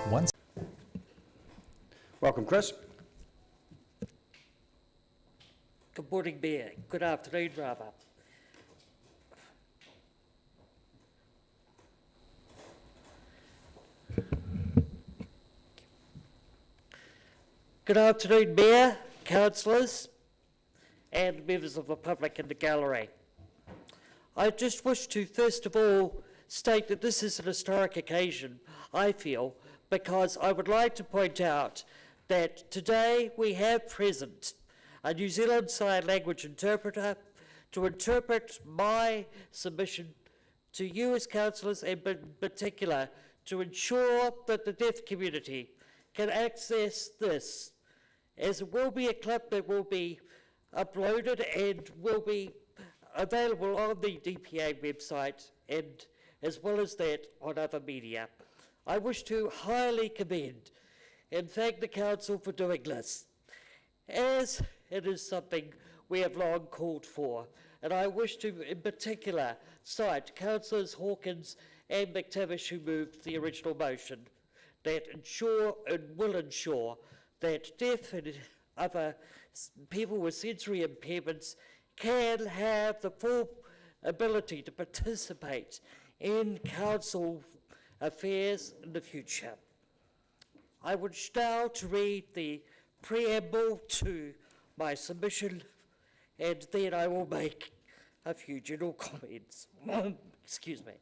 Once. Welcome, Chris. Good morning, Mayor. Good afternoon, rather. Good afternoon, Mayor, councillors, and members of the public in the gallery. I just wish to, first of all, state that this is an historic occasion, I feel, because I would like to point out that today we have present a New Zealand Sign Language interpreter to interpret my submission to you as councillors, and in particular to ensure that the deaf community can access this, as it will be a clip that will be uploaded and will be available on the DPA website, and as well as that on other media. I wish to highly commend and thank the council for doing this, as it is something we have long called for. And I wish to, in particular, cite Councillors Hawkins and McTavish, who moved the original motion, that ensure and will ensure that deaf and other people with sensory impairments can have the full ability to participate in council affairs in the future. I wish now to read the preamble to my submission, and then I will make a few general comments. Excuse me.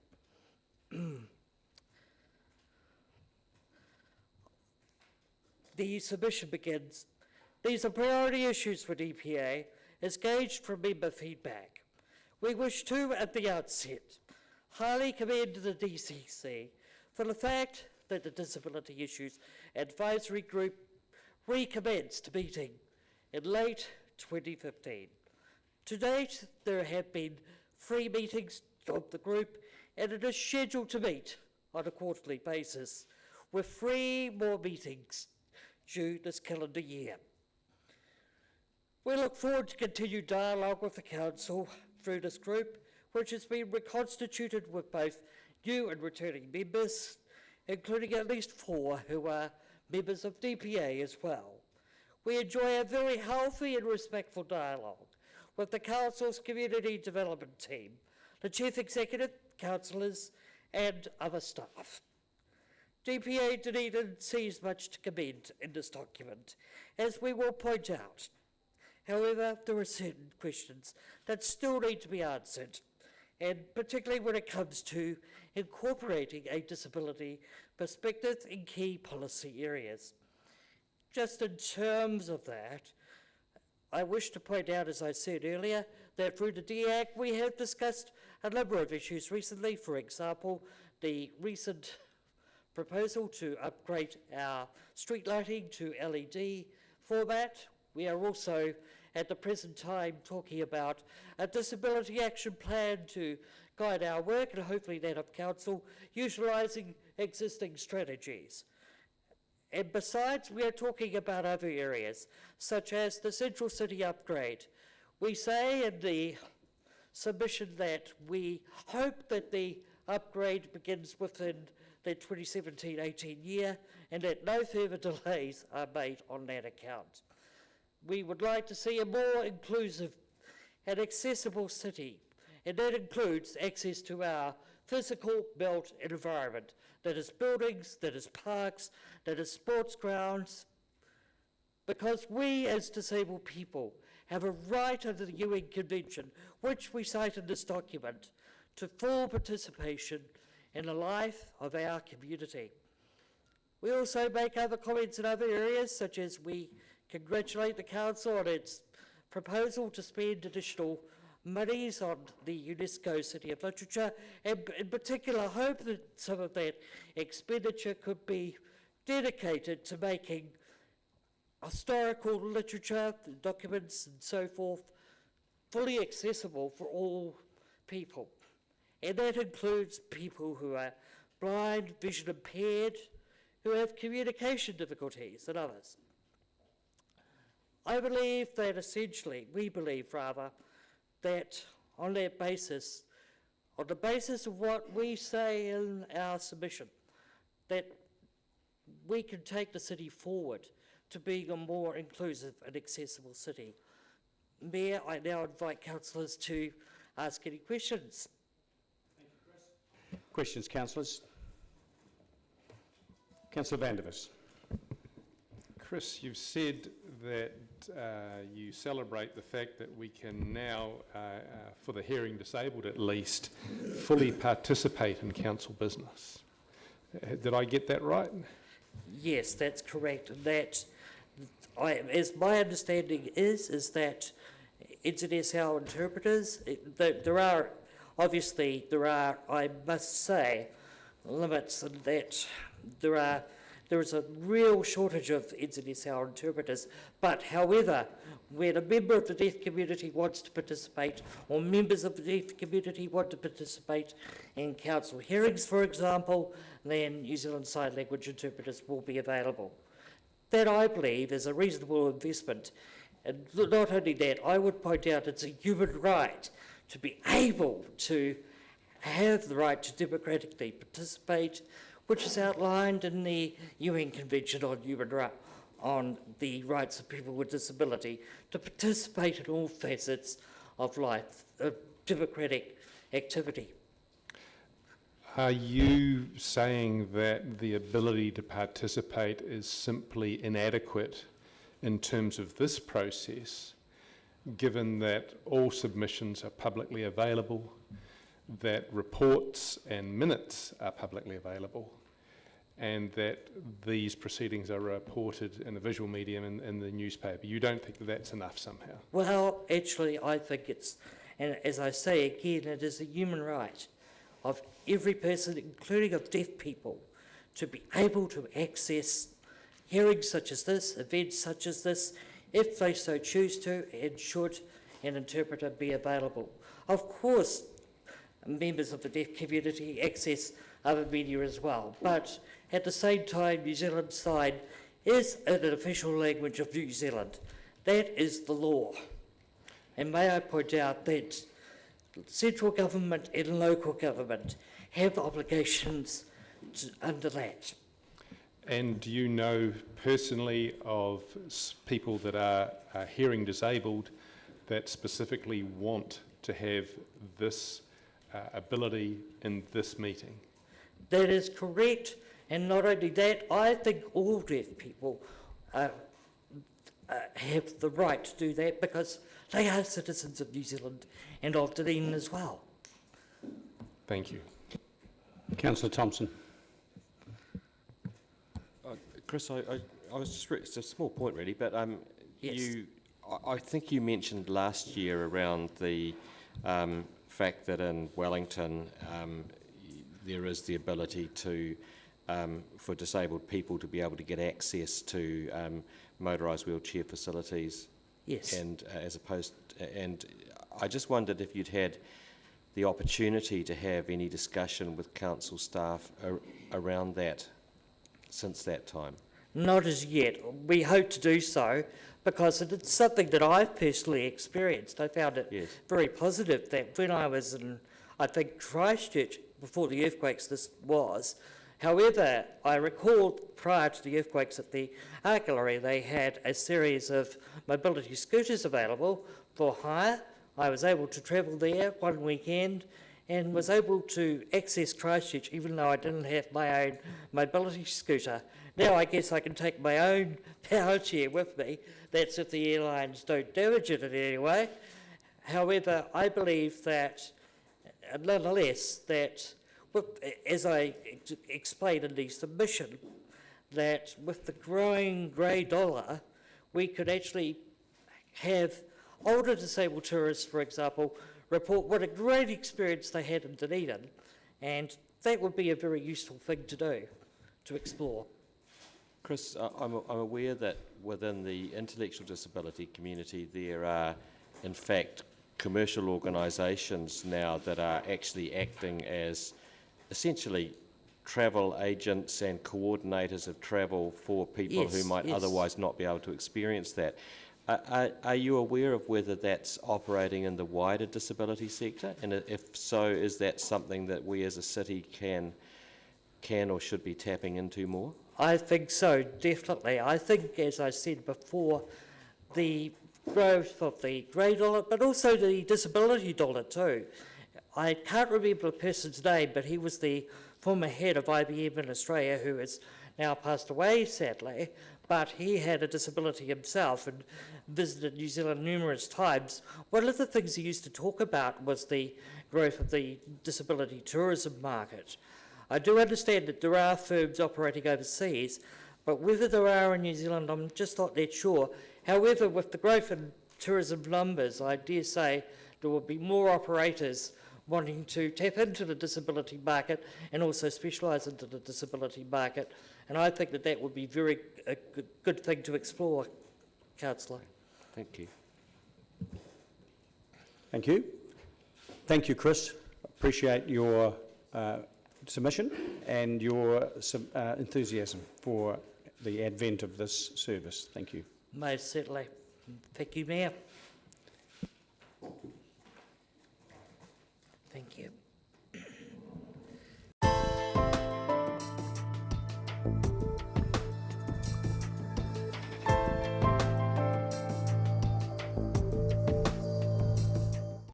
The submission begins. These are priority issues for DPA, as gauged from member feedback. We wish to, at the outset, highly commend the DCC for the fact that the Disability Issues Advisory Group recommenced meeting in late 2015. To date, there have been 3 meetings of the group, and it is scheduled to meet on a quarterly basis, with 3 more meetings due this calendar year. We look forward to continued dialogue with the Council through this group, which has been reconstituted with both new and returning members, including at least 4 who are members of DPA as well. We enjoy a very healthy and respectful dialogue with the Council's Community Development Team, the Chief Executive, councillors, and other staff. DPA Dunedin sees much to commend in this document, as we will point out. However, there are certain questions that still need to be answered, and particularly when it comes to incorporating a disability perspective in key policy areas. Just in terms of that, I wish to point out, as I said earlier, that through the DAC we have discussed a number of issues recently. For example, the recent proposal to upgrade our street lighting to LED format. We are also at the present time talking about a disability action plan to guide our work, and hopefully that of council, utilising existing strategies. And besides, we are talking about other areas, such as the Central City upgrade. We say in the submission that we hope that the upgrade begins within the 2017-18 year, and that no further delays are made on that account. We would like to see a more inclusive and accessible city, and that includes access to our physical built environment, that is buildings, that is parks, that is sports grounds, because we as disabled people have a right under the UN Convention, which we cite in this document, to full participation in the life of our community. We also make other comments in other areas, such as we congratulate the Council on its proposal to spend additional monies on the UNESCO City of Literature, and in particular hope that some of that expenditure could be dedicated to making historical literature, documents and so forth, fully accessible for all people. And that includes people who are blind, vision impaired, who have communication difficulties, and others. I believe that essentially, we believe rather, that on that basis, on the basis of what we say in our submission, that we can take the city forward to being a more inclusive and accessible city. Mayor, I now invite councillors to ask any questions. Thank you, Chris. Questions, councillors? Councillor Vandervis. Chris, you've said that you celebrate the fact that we can now, for the hearing disabled at least, fully participate in council business. Did I get that right? Yes, that's correct. That, as my understanding is that NZSL interpreters, there are, I must say, limits in that there is a real shortage of NZSL interpreters, but however, when a member of the deaf community wants to participate, or members of the deaf community want to participate in council hearings, for example, then New Zealand Sign Language interpreters will be available. That, I believe, is a reasonable investment. And not only that, I would point out it's a human right to be able to have the right to democratically participate, which is outlined in the UN Convention on the Rights of People with Disability, to participate in all facets of life, of democratic activity. Are you saying that the ability to participate is simply inadequate in terms of this process, given that all submissions are publicly available, that reports and minutes are publicly available, and that these proceedings are reported in the visual medium in the newspaper? You don't think that that's enough somehow? Well, actually, I think it's, and as I say again, it is a human right of every person, including of deaf people, to be able to access hearings such as this, events such as this, if they so choose to, and should an interpreter be available. Of course, members of the deaf community access other media as well, but at the same time, New Zealand Sign is an official language of New Zealand. That is the law. And may I point out that central government and local government have obligations under that. And do you know personally of people that are hearing disabled that specifically want to have this ability in this meeting? That is correct, and not only that, I think all deaf people have the right to do that because they are citizens of New Zealand and of Dunedin as well. Thank you. Councillor Thompson. Chris, I was just, it's a small point really, but Yes. I think you mentioned last year around the fact that in Wellington there is the ability to, for disabled people to be able to get access to motorised wheelchair facilities. Yes. And and I just wondered if you'd had the opportunity to have any discussion with council staff around that since that time. Not as yet. We hope to do so because it's something that I've personally experienced. I found it very positive that when I was in, I think, Christchurch before the earthquakes this was. However, I recall prior to the earthquakes at the art gallery, they had a series of mobility scooters available for hire. I was able to travel there one weekend and was able to access Christchurch even though I didn't have my own mobility scooter. Now I guess I can take my own power chair with me. That's if the airlines don't damage it in any way. However, I believe that, nonetheless, that, as I explained in the submission, that with the growing grey dollar, we could actually have older disabled tourists, for example, report what a great experience they had in Dunedin, and that would be a very useful thing to do, to explore. Chris, I'm aware that within the intellectual disability community there are, in fact, commercial organisations now that are actually acting as essentially travel agents and coordinators of travel for people who might otherwise not be able to experience that. Are you aware of whether that's operating in the wider disability sector? And if so, is that something that we as a city can or should be tapping into more? I think so, definitely. I think, as I said before, the growth of the grey dollar, but also the disability dollar too. I can't remember the person's name, but he was the former head of IBM in Australia, who has now passed away, sadly, but he had a disability himself and visited New Zealand numerous times. One of the things he used to talk about was the growth of the disability tourism market. I do understand that there are firms operating overseas, but whether there are in New Zealand, I'm just not that sure. However, with the growth in tourism numbers, I dare say there will be more operators wanting to tap into the disability market and also specialise into the disability market. And I think that that would be a good thing to explore, Councillor. Thank you. Thank you. Thank you, Chris. Appreciate your submission and your enthusiasm for the advent of this service. Thank you. Most certainly. Thank you, Mayor.